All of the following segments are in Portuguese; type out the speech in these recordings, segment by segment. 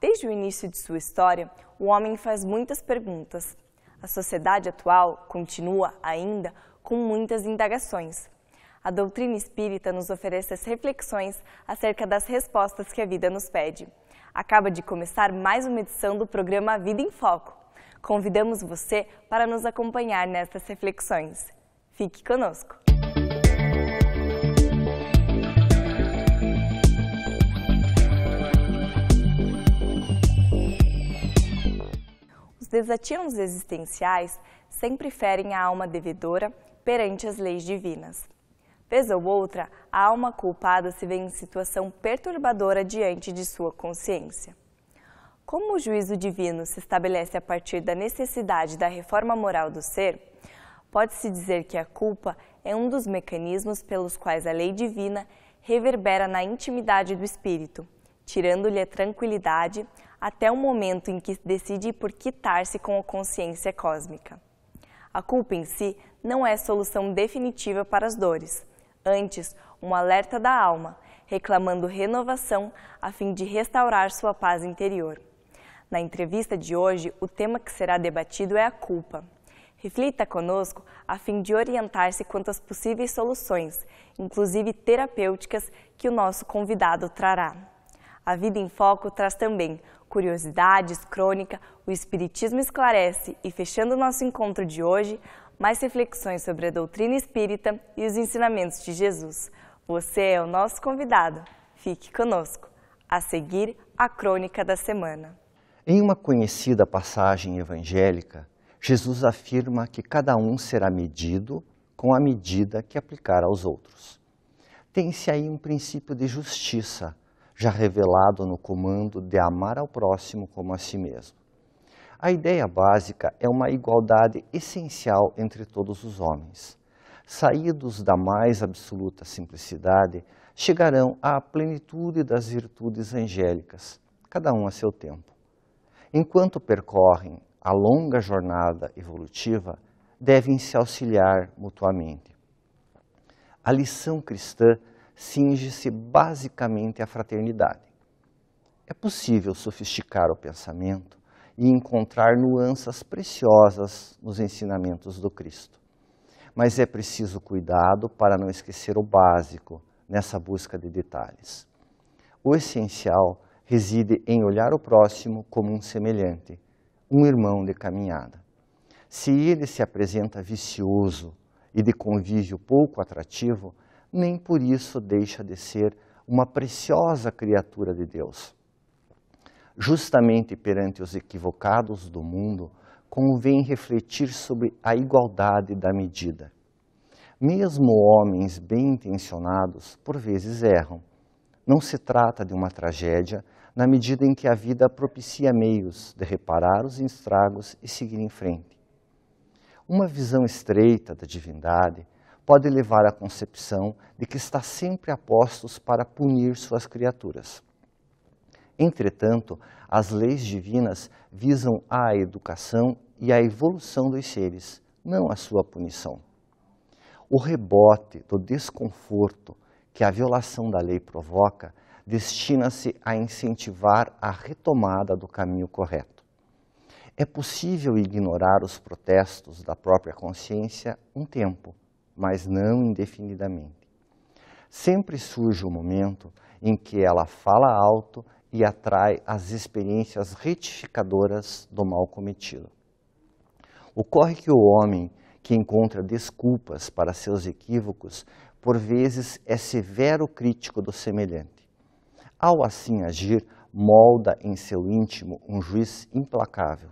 Desde o início de sua história, o homem faz muitas perguntas. A sociedade atual continua, ainda, com muitas indagações. A doutrina espírita nos oferece as reflexões acerca das respostas que a vida nos pede. Acaba de começar mais uma edição do programa Vida em Foco. Convidamos você para nos acompanhar nestas reflexões. Fique conosco! Os desafios existenciais sempre ferem a alma devedora perante as leis divinas. Vez ou outra, a alma culpada se vê em situação perturbadora diante de sua consciência. Como o juízo divino se estabelece a partir da necessidade da reforma moral do ser, pode-se dizer que a culpa é um dos mecanismos pelos quais a lei divina reverbera na intimidade do espírito, tirando-lhe a tranquilidade até o momento em que decide por quitar-se com a consciência cósmica. A culpa em si não é solução definitiva para as dores, antes um alerta da alma, reclamando renovação a fim de restaurar sua paz interior. Na entrevista de hoje, o tema que será debatido é a culpa. Reflita conosco a fim de orientar-se quanto às possíveis soluções, inclusive terapêuticas, que o nosso convidado trará. A Vida em Foco traz também curiosidades, crônica, o Espiritismo esclarece e, fechando o nosso encontro de hoje, mais reflexões sobre a doutrina espírita e os ensinamentos de Jesus. Você é o nosso convidado. Fique conosco. A seguir, a crônica da semana. Em uma conhecida passagem evangélica, Jesus afirma que cada um será medido com a medida que aplicar aos outros. Tem-se aí um princípio de justiça, já revelado no comando de amar ao próximo como a si mesmo. A ideia básica é uma igualdade essencial entre todos os homens. Saídos da mais absoluta simplicidade, chegarão à plenitude das virtudes angélicas, cada um a seu tempo. Enquanto percorrem a longa jornada evolutiva, devem se auxiliar mutuamente. A lição cristã cinge-se basicamente à fraternidade. É possível sofisticar o pensamento e encontrar nuances preciosas nos ensinamentos do Cristo. Mas é preciso cuidado para não esquecer o básico nessa busca de detalhes. O essencial reside em olhar o próximo como um semelhante, um irmão de caminhada. Se ele se apresenta vicioso e de convívio pouco atrativo, nem por isso deixa de ser uma preciosa criatura de Deus. Justamente perante os equivocados do mundo, convém refletir sobre a igualdade da medida. Mesmo homens bem-intencionados, por vezes erram. Não se trata de uma tragédia, na medida em que a vida propicia meios de reparar os estragos e seguir em frente. Uma visão estreita da divindade pode levar à concepção de que está sempre a postos para punir suas criaturas. Entretanto, as leis divinas visam a educação e a evolução dos seres, não a sua punição. O rebote do desconforto que a violação da lei provoca destina-se a incentivar a retomada do caminho correto. É possível ignorar os protestos da própria consciência um tempo, mas não indefinidamente. Sempre surge o momento em que ela fala alto e atrai as experiências retificadoras do mal cometido. Ocorre que o homem que encontra desculpas para seus equívocos, por vezes é severo crítico do semelhante. Ao assim agir, molda em seu íntimo um juiz implacável.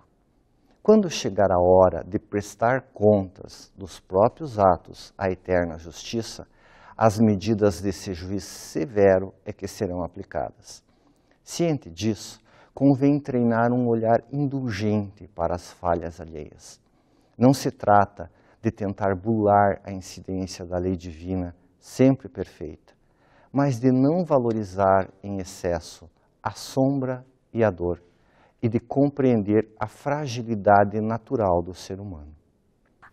Quando chegar a hora de prestar contas dos próprios atos à eterna justiça, as medidas desse juiz severo é que serão aplicadas. Ciente disso, convém treinar um olhar indulgente para as falhas alheias. Não se trata de tentar bular a incidência da lei divina, sempre perfeita, mas de não valorizar em excesso a sombra e a dor, e de compreender a fragilidade natural do ser humano.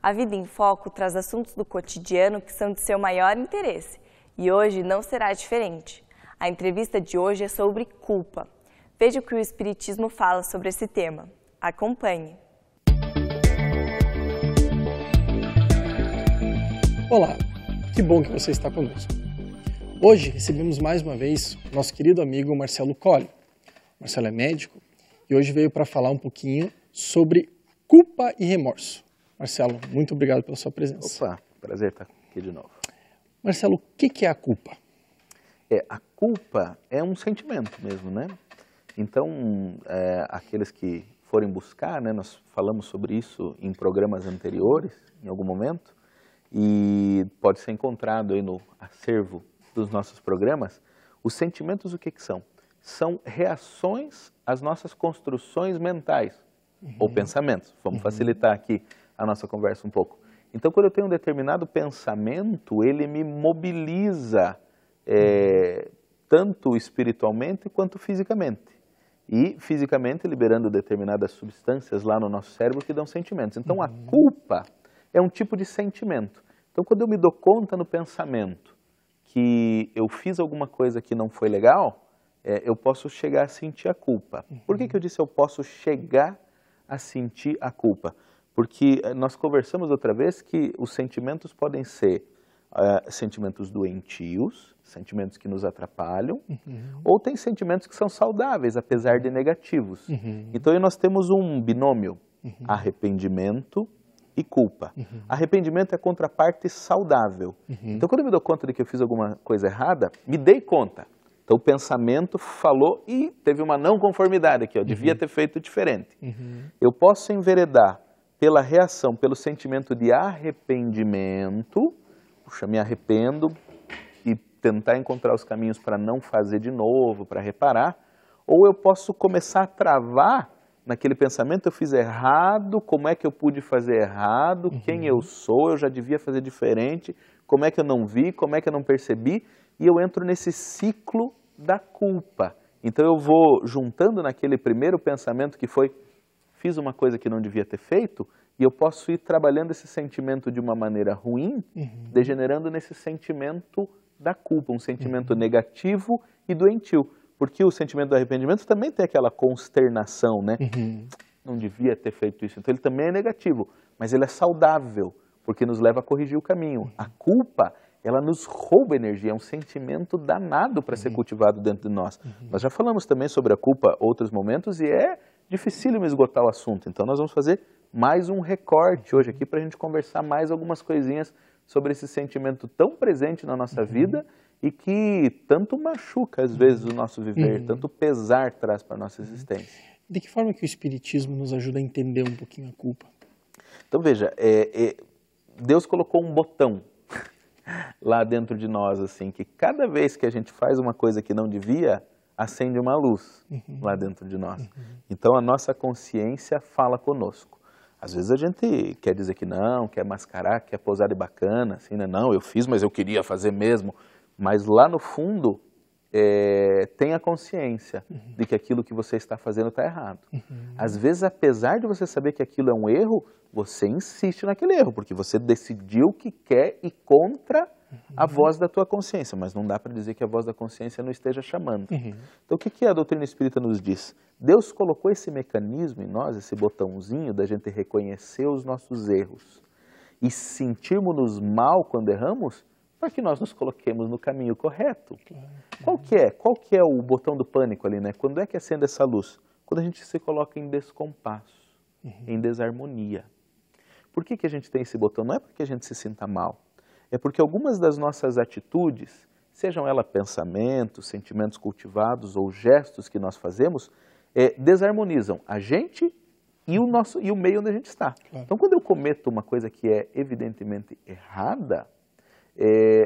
A Vida em Foco traz assuntos do cotidiano que são de seu maior interesse, e hoje não será diferente. A entrevista de hoje é sobre culpa. Veja o que o Espiritismo fala sobre esse tema. Acompanhe! Olá, que bom que você está conosco. Hoje recebemos mais uma vez nosso querido amigo Marcelo Colli. Marcelo é médico e hoje veio para falar um pouquinho sobre culpa e remorso. Marcelo, muito obrigado pela sua presença. Opa, prazer estar aqui de novo. Marcelo, o que é a culpa? A culpa é um sentimento mesmo, né? Então, aqueles que forem buscar, né, nós falamos sobre isso em programas anteriores, em algum momento, e pode ser encontrado aí no acervo dos nossos programas. Os sentimentos, o que são? São reações às nossas construções mentais, ou pensamentos. Vamos facilitar aqui a nossa conversa um pouco. Então, quando eu tenho um determinado pensamento, ele me mobiliza tanto espiritualmente quanto fisicamente. E fisicamente liberando determinadas substâncias lá no nosso cérebro que dão sentimentos. Então, a culpa é um tipo de sentimento. Então, quando eu me dou conta no pensamento que eu fiz alguma coisa que não foi legal, eu posso chegar a sentir a culpa. Por que eu disse eu posso chegar a sentir a culpa? Porque nós conversamos outra vez que os sentimentos podem ser sentimentos doentios, sentimentos que nos atrapalham, ou tem sentimentos que são saudáveis, apesar de negativos. Então, aí nós temos um binômio, arrependimento e culpa. Arrependimento é a contraparte saudável. Então, quando eu me dou conta de que eu fiz alguma coisa errada, me dei conta. Então, o pensamento falou e teve uma não conformidade aqui, devia ter feito diferente. Eu posso enveredar pela reação, pelo sentimento de arrependimento, puxa, me arrependo, e tentar encontrar os caminhos para não fazer de novo, para reparar, ou eu posso começar a travar naquele pensamento, eu fiz errado, como é que eu pude fazer errado, quem eu sou, eu já devia fazer diferente, como é que eu não vi, como é que eu não percebi, e eu entro nesse ciclo da culpa. Então eu vou juntando naquele primeiro pensamento que foi, fiz uma coisa que não devia ter feito, e eu posso ir trabalhando esse sentimento de uma maneira ruim, degenerando nesse sentimento da culpa, um sentimento negativo e doentio. Porque o sentimento do arrependimento também tem aquela consternação, né? Não devia ter feito isso. Então ele também é negativo, mas ele é saudável, porque nos leva a corrigir o caminho. A culpa, ela nos rouba energia, é um sentimento danado para ser cultivado dentro de nós. Nós já falamos também sobre a culpa em outros momentos e é dificílimo esgotar o assunto. Então nós vamos fazer mais um recorte hoje aqui para a gente conversar mais algumas coisinhas sobre esse sentimento tão presente na nossa vida e que tanto machuca, às vezes, o nosso viver, tanto pesar traz para a nossa existência. De que forma que o Espiritismo nos ajuda a entender um pouquinho a culpa? Então, veja, Deus colocou um botão lá dentro de nós, assim, que cada vez que a gente faz uma coisa que não devia, acende uma luz lá dentro de nós. Então, a nossa consciência fala conosco. Às vezes a gente quer dizer que não, quer mascarar, quer posar de bacana, assim, né? Não, eu fiz, mas eu queria fazer mesmo. Mas lá no fundo, tenha consciência de que aquilo que você está fazendo está errado. Às vezes, apesar de você saber que aquilo é um erro, você insiste naquele erro, porque você decidiu que quer ir contra a voz da tua consciência, mas não dá para dizer que a voz da consciência não esteja chamando. Então, o que a doutrina espírita nos diz? Deus colocou esse mecanismo em nós, esse botãozinho da gente reconhecer os nossos erros e sentirmos-nos mal quando erramos, para que nós nos coloquemos no caminho correto. Qual que é o botão do pânico ali, né? Quando é que acende essa luz? Quando a gente se coloca em descompasso, em desarmonia. Por que a gente tem esse botão? Não é porque a gente se sinta mal, é porque algumas das nossas atitudes, sejam elas pensamentos, sentimentos cultivados ou gestos que nós fazemos, desarmonizam a gente e o meio onde a gente está. Então, quando eu cometo uma coisa que é evidentemente errada,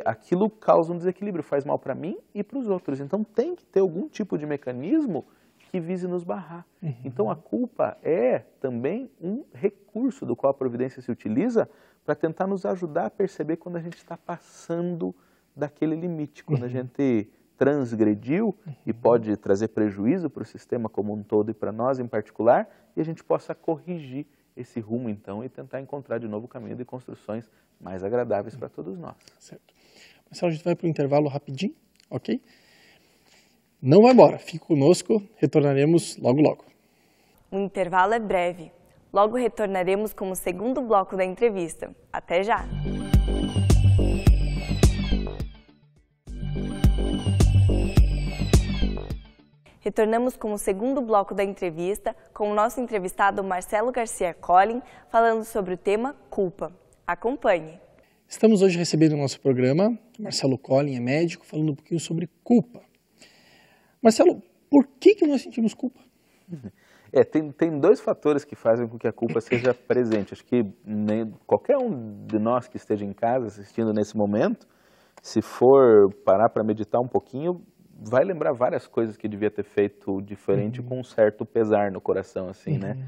aquilo causa um desequilíbrio, faz mal para mim e para os outros. Então tem que ter algum tipo de mecanismo que vise nos barrar. Então a culpa é também um recurso do qual a providência se utiliza para tentar nos ajudar a perceber quando a gente está passando daquele limite, quando a gente transgrediu e pode trazer prejuízo para o sistema como um todo e para nós em particular, e a gente possa corrigir esse rumo, então, e tentar encontrar de novo o caminho de construções mais agradáveis para todos nós. Certo. Marcelo, a gente vai para o intervalo rapidinho, ok? Não vai embora, fique conosco, retornaremos logo logo. O intervalo é breve. Logo retornaremos com o segundo bloco da entrevista. Até já! Retornamos com o segundo bloco da entrevista com o nosso entrevistado Marcelo Garcia Collin, falando sobre o tema culpa. Acompanhe! Estamos hoje recebendo no nosso programa Marcelo Collin, é médico, falando um pouquinho sobre culpa. Marcelo, por que nós sentimos culpa? Tem dois fatores que fazem com que a culpa seja presente. Acho que qualquer um de nós que esteja em casa assistindo nesse momento, se for parar para meditar um pouquinho, vai lembrar várias coisas que devia ter feito diferente com um certo pesar no coração, assim, né?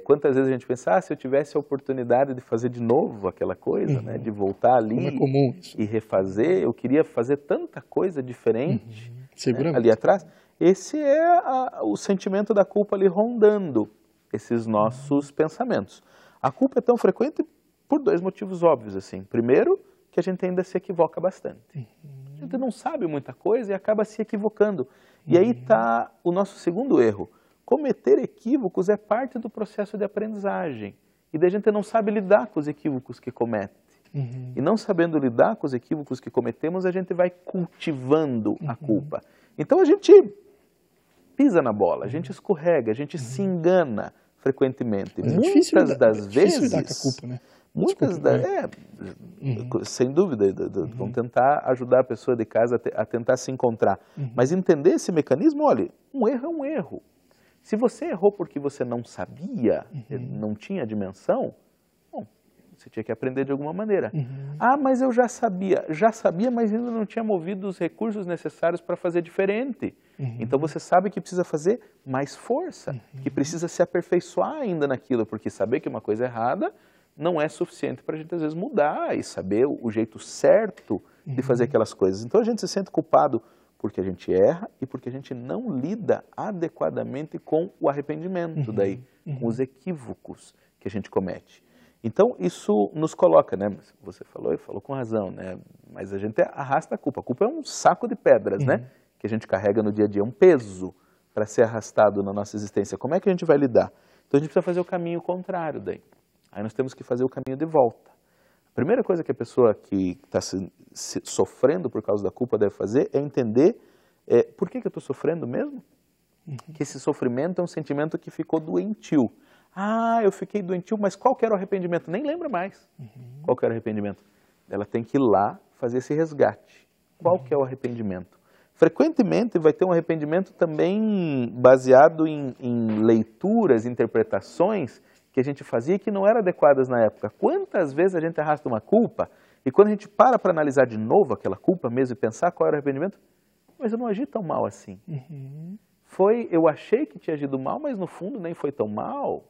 Quantas vezes a gente pensa, se eu tivesse a oportunidade de fazer de novo aquela coisa, né? De voltar ali e refazer, eu queria fazer tanta coisa diferente, né? Ali atrás. Esse é o sentimento da culpa ali rondando esses nossos pensamentos. A culpa é tão frequente por dois motivos óbvios, assim. Primeiro, que a gente ainda se equivoca bastante. A gente não sabe muita coisa e acaba se equivocando. E aí está o nosso segundo erro. Cometer equívocos é parte do processo de aprendizagem. E daí a gente não sabe lidar com os equívocos que comete. E não sabendo lidar com os equívocos que cometemos, a gente vai cultivando a culpa. Então a gente pisa na bola, a gente escorrega, a gente se engana frequentemente. Muitas das vezes... lidar com a culpa, né? Sem dúvida, vamos tentar ajudar a pessoa de casa a tentar se encontrar. Mas entender esse mecanismo, olha, um erro é um erro. Se você errou porque você não sabia, não tinha dimensão, bom, você tinha que aprender de alguma maneira. Mas eu já sabia, mas ainda não tinha movido os recursos necessários para fazer diferente. Então você sabe que precisa fazer mais força, que precisa se aperfeiçoar ainda naquilo, porque saber que uma coisa é errada não é suficiente para a gente, às vezes, mudar e saber o jeito certo de fazer aquelas coisas. Então, a gente se sente culpado porque a gente erra e porque a gente não lida adequadamente com o arrependimento daí, com os equívocos que a gente comete. Então, isso nos coloca, né? Você falou e falou com razão, né? Mas a gente arrasta a culpa. A culpa é um saco de pedras, né? Que a gente carrega no dia a dia, um peso para ser arrastado na nossa existência. Como é que a gente vai lidar? Então, a gente precisa fazer o caminho contrário daí. Aí nós temos que fazer o caminho de volta. A primeira coisa que a pessoa que está sofrendo por causa da culpa deve fazer é entender por que eu estou sofrendo mesmo? Que esse sofrimento é um sentimento que ficou doentio. Eu fiquei doentio, mas qual que era o arrependimento? Nem lembra mais qual que era o arrependimento. Ela tem que ir lá fazer esse resgate. Qual que é o arrependimento? Frequentemente vai ter um arrependimento também baseado em leituras, interpretações que a gente fazia que não eram adequadas na época. Quantas vezes a gente arrasta uma culpa e quando a gente para analisar de novo aquela culpa mesmo e pensar qual era o arrependimento, mas eu não agi tão mal assim. Eu achei que tinha agido mal, mas no fundo nem foi tão mal.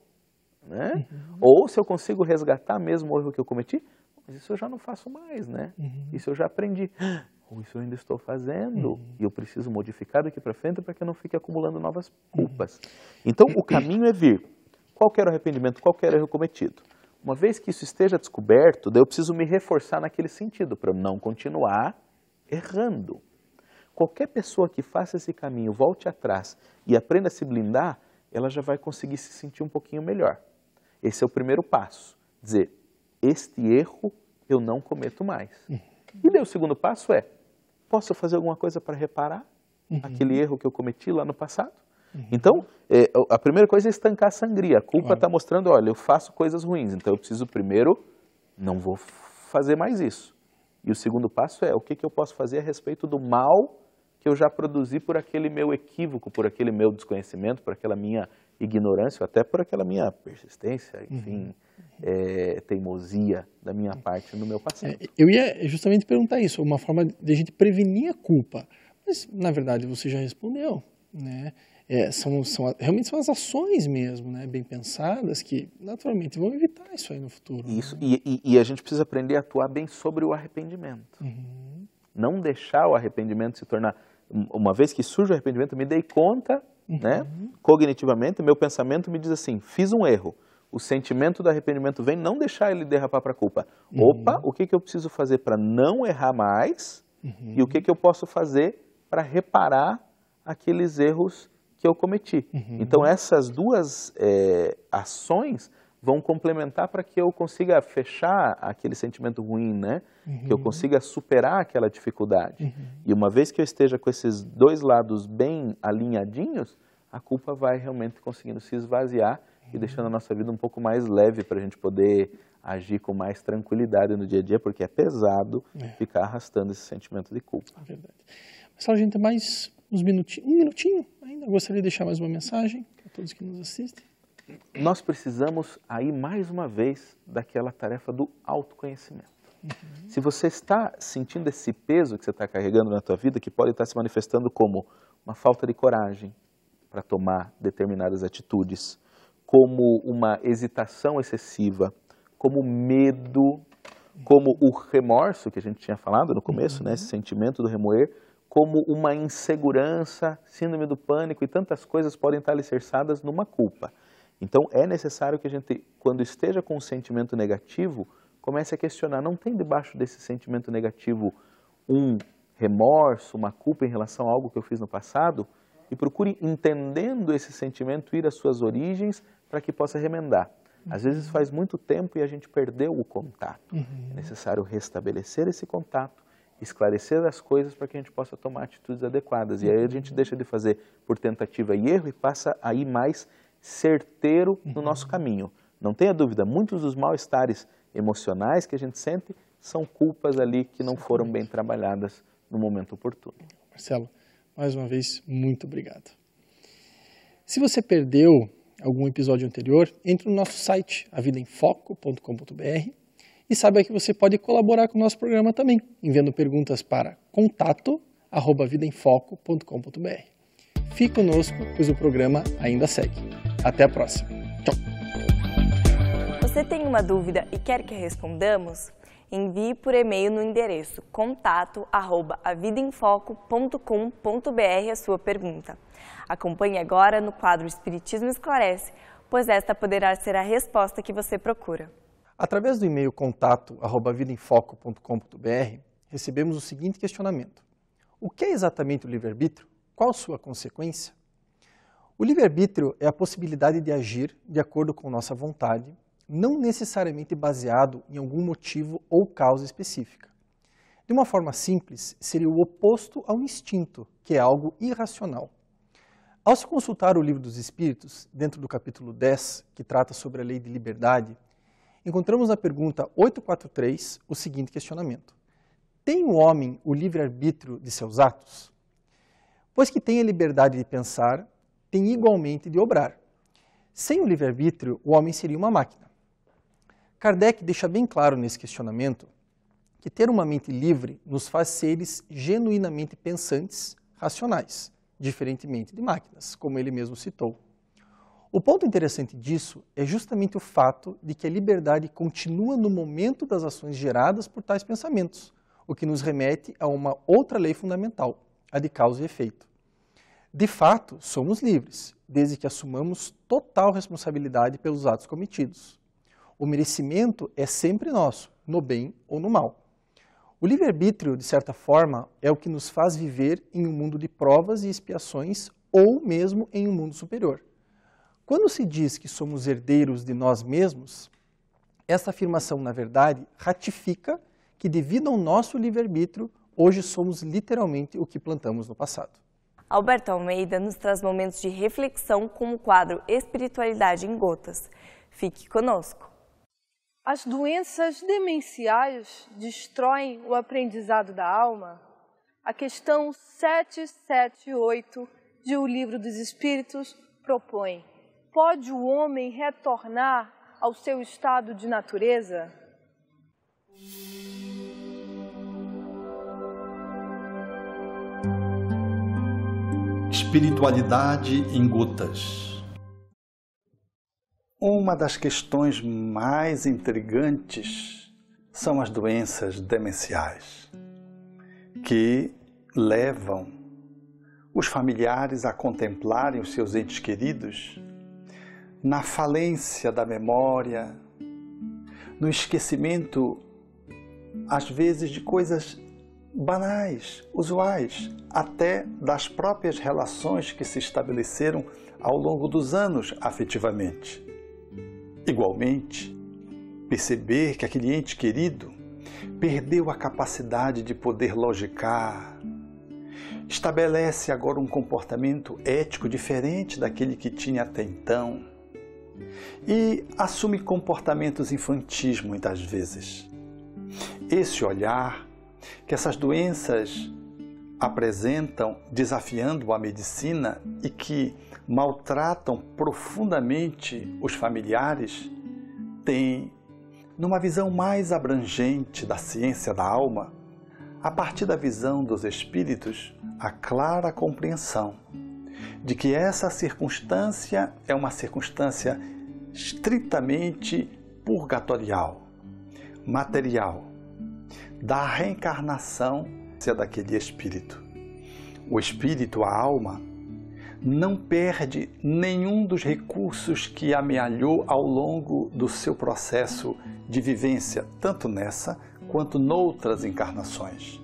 Né? Ou se eu consigo resgatar mesmo o erro que eu cometi, mas isso eu já não faço mais, né? Isso eu já aprendi. Ou isso eu ainda estou fazendo e eu preciso modificar daqui para frente para que eu não fique acumulando novas culpas. Então o caminho é vir. Qual que era o arrependimento? Qual que era o erro cometido? Uma vez que isso esteja descoberto, daí eu preciso me reforçar naquele sentido, para eu não continuar errando. Qualquer pessoa que faça esse caminho, volte atrás e aprenda a se blindar, ela já vai conseguir se sentir um pouquinho melhor. Esse é o primeiro passo. Dizer, este erro eu não cometo mais. E daí o segundo passo é, posso fazer alguma coisa para reparar aquele erro que eu cometi lá no passado? Então, a primeira coisa é estancar a sangria. A culpa está mostrando, olha, eu faço coisas ruins, então eu preciso primeiro, não vou fazer mais isso. E o segundo passo é, o que eu posso fazer a respeito do mal que eu já produzi por aquele meu equívoco, por aquele meu desconhecimento, por aquela minha ignorância, ou até por aquela minha persistência, enfim, teimosia da minha parte no meu passado. Eu ia justamente perguntar isso, uma forma de a gente prevenir a culpa. Mas, na verdade, você já respondeu, né? Realmente são as ações mesmo, né, bem pensadas, que naturalmente vão evitar isso aí no futuro. Isso, né? E a gente precisa aprender a atuar bem sobre o arrependimento. Não deixar o arrependimento se tornar... Uma vez que surge o arrependimento, eu me dei conta, né, cognitivamente, meu pensamento me diz assim, fiz um erro. O sentimento do arrependimento vem, não deixar ele derrapar para a culpa. Opa, o que eu preciso fazer para não errar mais? E o que eu posso fazer para reparar aqueles erros que eu cometi. Então essas duas ações vão complementar para que eu consiga fechar aquele sentimento ruim, né? Que eu consiga superar aquela dificuldade. E uma vez que eu esteja com esses dois lados bem alinhadinhos, a culpa vai realmente conseguindo se esvaziar e deixando a nossa vida um pouco mais leve para a gente poder agir com mais tranquilidade no dia a dia, porque é pesado ficar arrastando esse sentimento de culpa. É verdade. Marcelo, a gente tem mais uns minutinhos, um minutinho ainda. Eu gostaria de deixar mais uma mensagem para todos que nos assistem. Nós precisamos aí mais uma vez daquela tarefa do autoconhecimento. Se você está sentindo esse peso que você está carregando na tua vida, que pode estar se manifestando como uma falta de coragem para tomar determinadas atitudes, como uma hesitação excessiva, como medo, como o remorso que a gente tinha falado no começo, né, esse sentimento do remoer, como uma insegurança, síndrome do pânico e tantas coisas podem estar alicerçadas numa culpa. Então é necessário que a gente, quando esteja com um sentimento negativo, comece a questionar, não tem debaixo desse sentimento negativo um remorso, uma culpa em relação a algo que eu fiz no passado? E procure, entendendo esse sentimento, ir às suas origens para que possa remendar. Às vezes faz muito tempo e a gente perdeu o contato. É necessário restabelecer esse contato, esclarecer as coisas para que a gente possa tomar atitudes adequadas. E aí a gente deixa de fazer por tentativa e erro e passa a ir mais certeiro no nosso caminho. Não tenha dúvida, muitos dos mal-estares emocionais que a gente sente são culpas ali que não foram bem trabalhadas no momento oportuno. Marcelo, mais uma vez, muito obrigado. Se você perdeu algum episódio anterior, entre no nosso site, avidaemfoco.com.br, e saiba que você pode colaborar com o nosso programa também, enviando perguntas para contato@vidaemfoco.com.br. Fique conosco, pois o programa ainda segue. Até a próxima. Tchau. Você tem uma dúvida e quer que respondamos? Envie por e-mail no endereço contato@vidaemfoco.com.br a sua pergunta. Acompanhe agora no quadro Espiritismo Esclarece, pois esta poderá ser a resposta que você procura. Através do e-mail contato@vidaemfoco.com.br, recebemos o seguinte questionamento: o que é exatamente o livre-arbítrio? Qual sua consequência? O livre-arbítrio é a possibilidade de agir de acordo com nossa vontade, não necessariamente baseado em algum motivo ou causa específica. De uma forma simples, seria o oposto ao instinto, que é algo irracional. Ao se consultar o Livro dos Espíritos, dentro do capítulo 10, que trata sobre a lei de liberdade, encontramos na pergunta 843 o seguinte questionamento: tem o homem o livre-arbítrio de seus atos? Pois que tem a liberdade de pensar, tem igualmente de obrar. Sem o livre-arbítrio, o homem seria uma máquina. Kardec deixa bem claro nesse questionamento que ter uma mente livre nos faz seres genuinamente pensantes, racionais, diferentemente de máquinas, como ele mesmo citou. O ponto interessante disso é justamente o fato de que a liberdade continua no momento das ações geradas por tais pensamentos, o que nos remete a uma outra lei fundamental, a de causa e efeito. De fato, somos livres, desde que assumamos total responsabilidade pelos atos cometidos. O merecimento é sempre nosso, no bem ou no mal. O livre-arbítrio, de certa forma, é o que nos faz viver em um mundo de provas e expiações ou mesmo em um mundo superior. Quando se diz que somos herdeiros de nós mesmos, essa afirmação, na verdade, ratifica que, devido ao nosso livre-arbítrio, hoje somos literalmente o que plantamos no passado. Alberto Almeida nos traz momentos de reflexão com o quadro Espiritualidade em Gotas. Fique conosco. As doenças demenciais destroem o aprendizado da alma? A questão 778 de O Livro dos Espíritos propõe: pode o homem retornar ao seu estado de natureza? Espiritualidade em Gotas. Uma das questões mais intrigantes são as doenças demenciais, que levam os familiares a contemplarem os seus entes queridos na falência da memória, no esquecimento, às vezes, de coisas banais, usuais, até das próprias relações que se estabeleceram ao longo dos anos afetivamente. Igualmente, perceber que aquele ente querido perdeu a capacidade de poder logicar, estabelece agora um comportamento ético diferente daquele que tinha até então e assume comportamentos infantis muitas vezes. Esse olhar que essas doenças apresentam desafiando a medicina e que maltratam profundamente os familiares, tem, numa visão mais abrangente da ciência da alma, a partir da visão dos espíritos, a clara compreensão de que essa circunstância é uma circunstância estritamente purgatorial, material, da reencarnação daquele espírito. O espírito, a alma, não perde nenhum dos recursos que amealhou ao longo do seu processo de vivência, tanto nessa quanto noutras encarnações.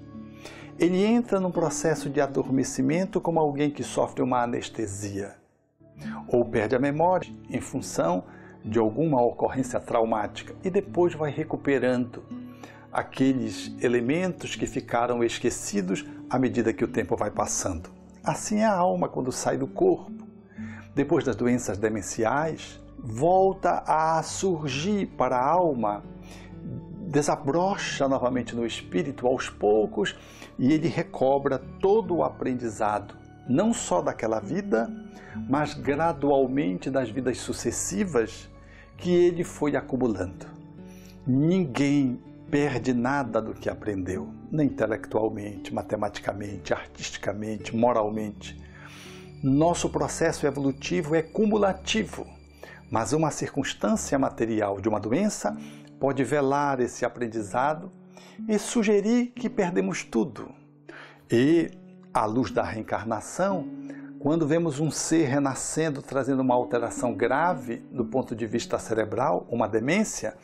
Ele entra num processo de adormecimento como alguém que sofre uma anestesia, ou perde a memória em função de alguma ocorrência traumática e depois vai recuperando aqueles elementos que ficaram esquecidos à medida que o tempo vai passando. Assim é a alma quando sai do corpo. Depois das doenças demenciais, volta a surgir para a alma, desabrocha novamente no espírito aos poucos e ele recobra todo o aprendizado, não só daquela vida, mas gradualmente das vidas sucessivas que ele foi acumulando. Ninguém perde nada do que aprendeu, nem intelectualmente, matematicamente, artisticamente, moralmente. Nosso processo evolutivo é cumulativo, mas uma circunstância material de uma doença pode velar esse aprendizado e sugerir que perdemos tudo. E, à luz da reencarnação, quando vemos um ser renascendo trazendo uma alteração grave do ponto de vista cerebral, uma demência,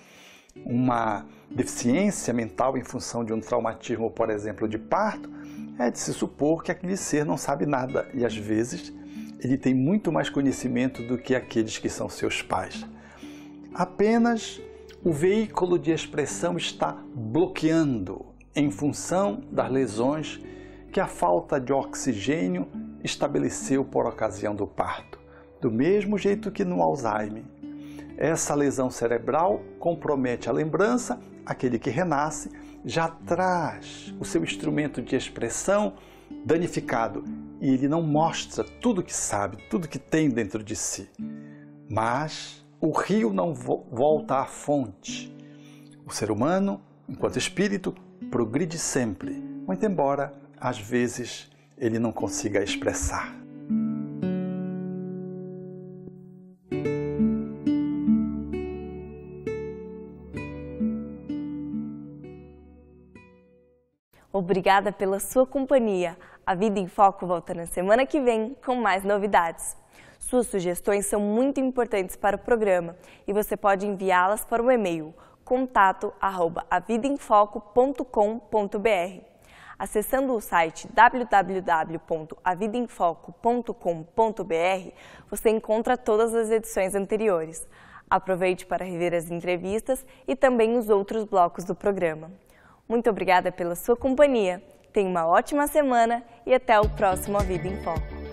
uma deficiência mental em função de um traumatismo, por exemplo, de parto, é de se supor que aquele ser não sabe nada e, às vezes, ele tem muito mais conhecimento do que aqueles que são seus pais. Apenas o veículo de expressão está bloqueando em função das lesões que a falta de oxigênio estabeleceu por ocasião do parto. Do mesmo jeito que no Alzheimer. Essa lesão cerebral compromete a lembrança, aquele que renasce já traz o seu instrumento de expressão danificado e ele não mostra tudo que sabe, tudo que tem dentro de si. Mas o rio não volta à fonte. O ser humano, enquanto espírito, progride sempre, muito embora, às vezes, ele não consiga expressar. Obrigada pela sua companhia. A Vida em Foco volta na semana que vem com mais novidades. Suas sugestões são muito importantes para o programa e você pode enviá-las para o e-mail contato@avidaemfoco.com.br. Acessando o site www.avidaemfoco.com.br, você encontra todas as edições anteriores. Aproveite para rever as entrevistas e também os outros blocos do programa. Muito obrigada pela sua companhia. Tenha uma ótima semana e até o próximo A Vida em Foco.